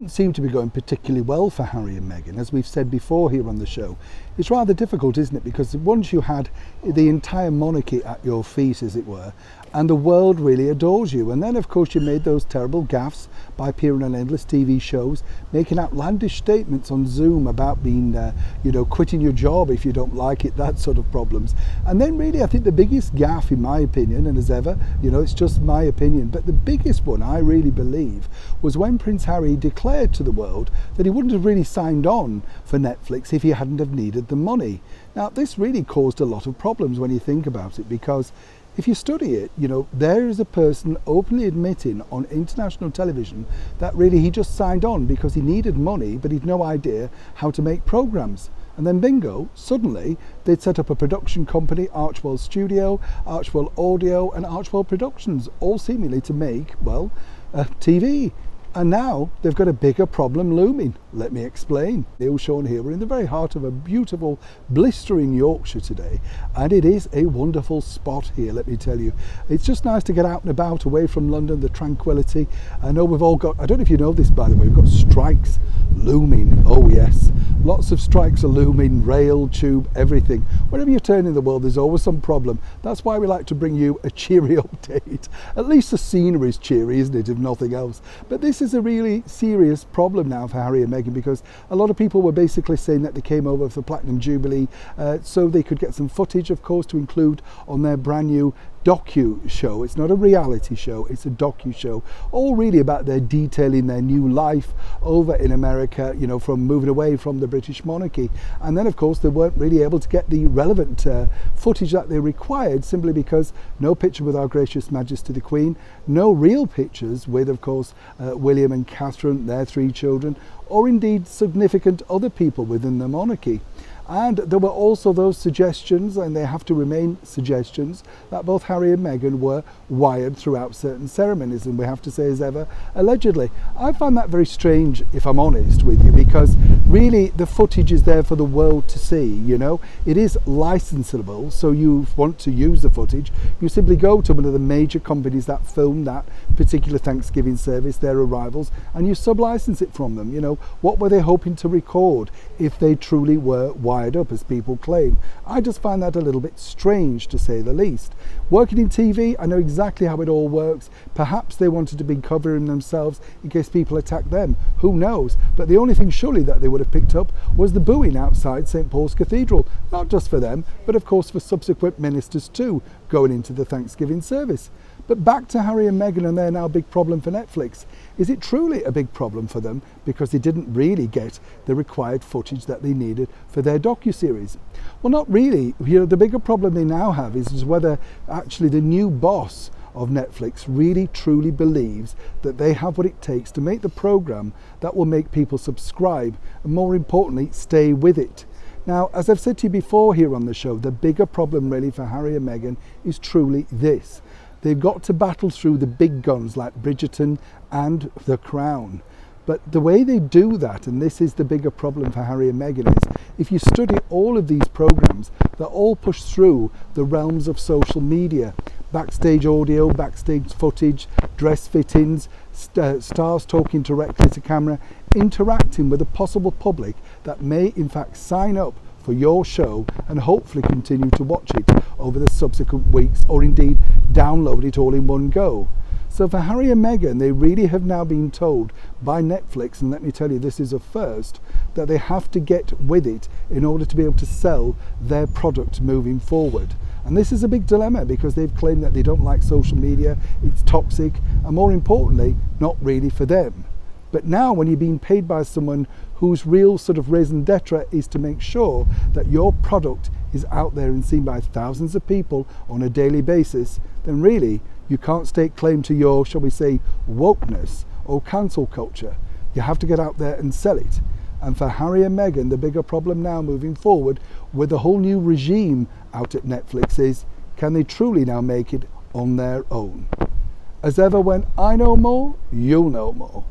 Seem to be going particularly well for Harry and Meghan, as we've said before here on the show. It's rather difficult, isn't it? Because once you had the entire monarchy at your feet, as it were, and the world really adores you, and then of course you made those terrible gaffes by appearing on endless TV shows, making outlandish statements on Zoom about being, quitting your job if you don't like it, that sort of problems. And then really I think the biggest gaffe, in my opinion, and as ever, it's just my opinion, but the biggest one I really believe was when Prince Harry declared to the world that he wouldn't have really signed on for Netflix if he hadn't have needed the money. Now this really caused a lot of problems when you think about it, because if you study it, there is a person openly admitting on international television that really he just signed on because he needed money, but he'd no idea how to make programs. And then bingo, suddenly they'd set up a production company, Archwell Studio, Archwell Audio and Archwell Productions, all seemingly to make, TV. And now they've got a bigger problem looming. Let me explain. Neil Sean here. We're in the very heart of a beautiful, blistering Yorkshire today, and it is a wonderful spot here, let me tell you. It's just nice to get out and about away from London, the tranquility. I know we've all got, I don't know if you know this by the way, we've got strikes looming. Oh yes, lots of strikes are looming, rail, tube, everything. Wherever you turn in the world, there's always some problem. That's why we like to bring you a cheery update. At least the scenery is cheery, isn't it, if nothing else? But this is a really serious problem now for Harry and Meghan, because a lot of people were basically saying that they came over for Platinum Jubilee so they could get some footage, of course, to include on their brand new docu-show. It's not a reality show, it's a docu-show, all really about their detailing their new life over in America, from moving away from the British monarchy. And then of course they weren't really able to get the relevant footage that they required, simply because no picture with Our Gracious Majesty the Queen, no real pictures with, of course, William and Catherine, their 3 children, or indeed significant other people within the monarchy. And there were also those suggestions, and they have to remain suggestions, that both Harry and Meghan were wired throughout certain ceremonies, and we have to say, as ever, allegedly. I find that very strange, if I'm honest with you, because really the footage is there for the world to see, It is licensable, so you want to use the footage, you simply go to one of the major companies that film that particular Thanksgiving service, their arrivals, and you sub-license it from them. What were they hoping to record if they truly were wired up, as people claim? I just find that a little bit strange, to say the least. Working in TV, I know exactly how it all works. Perhaps they wanted to be covering themselves in case people attack them. Who knows? But the only thing surely that they would have picked up was the booing outside St. Paul's Cathedral. Not just for them, but of course for subsequent ministers too, going into the Thanksgiving service. But back to Harry and Meghan and their now big problem for Netflix. Is it truly a big problem for them because they didn't really get the required footage that they needed for their docuseries? Well, not really. The bigger problem they now have is whether actually the new boss of Netflix really truly believes that they have what it takes to make the program that will make people subscribe and, more importantly, stay with it. Now, as I've said to you before here on the show, the bigger problem really for Harry and Meghan is truly this. They've got to battle through the big guns like Bridgerton and The Crown. But the way they do that, and this is the bigger problem for Harry and Meghan, is if you study all of these programs, they're all pushed through the realms of social media. Backstage audio, backstage footage, dress fittings, stars talking directly to camera, interacting with a possible public that may in fact sign up for your show and hopefully continue to watch it over the subsequent weeks, or indeed download it all in one go. So for Harry and Meghan, they really have now been told by Netflix, and let me tell you, this is a first, that they have to get with it in order to be able to sell their product moving forward. And this is a big dilemma, because they've claimed that they don't like social media, it's toxic, and more importantly, not really for them. But now when you're being paid by someone whose real sort of raison d'etre is to make sure that your product is out there and seen by thousands of people on a daily basis, then really you can't stake claim to your, shall we say, wokeness or cancel culture. You have to get out there and sell it. And for Harry and Meghan, the bigger problem now moving forward with the whole new regime out at Netflix is, can they truly now make it on their own? As ever, when I know more, you'll know more.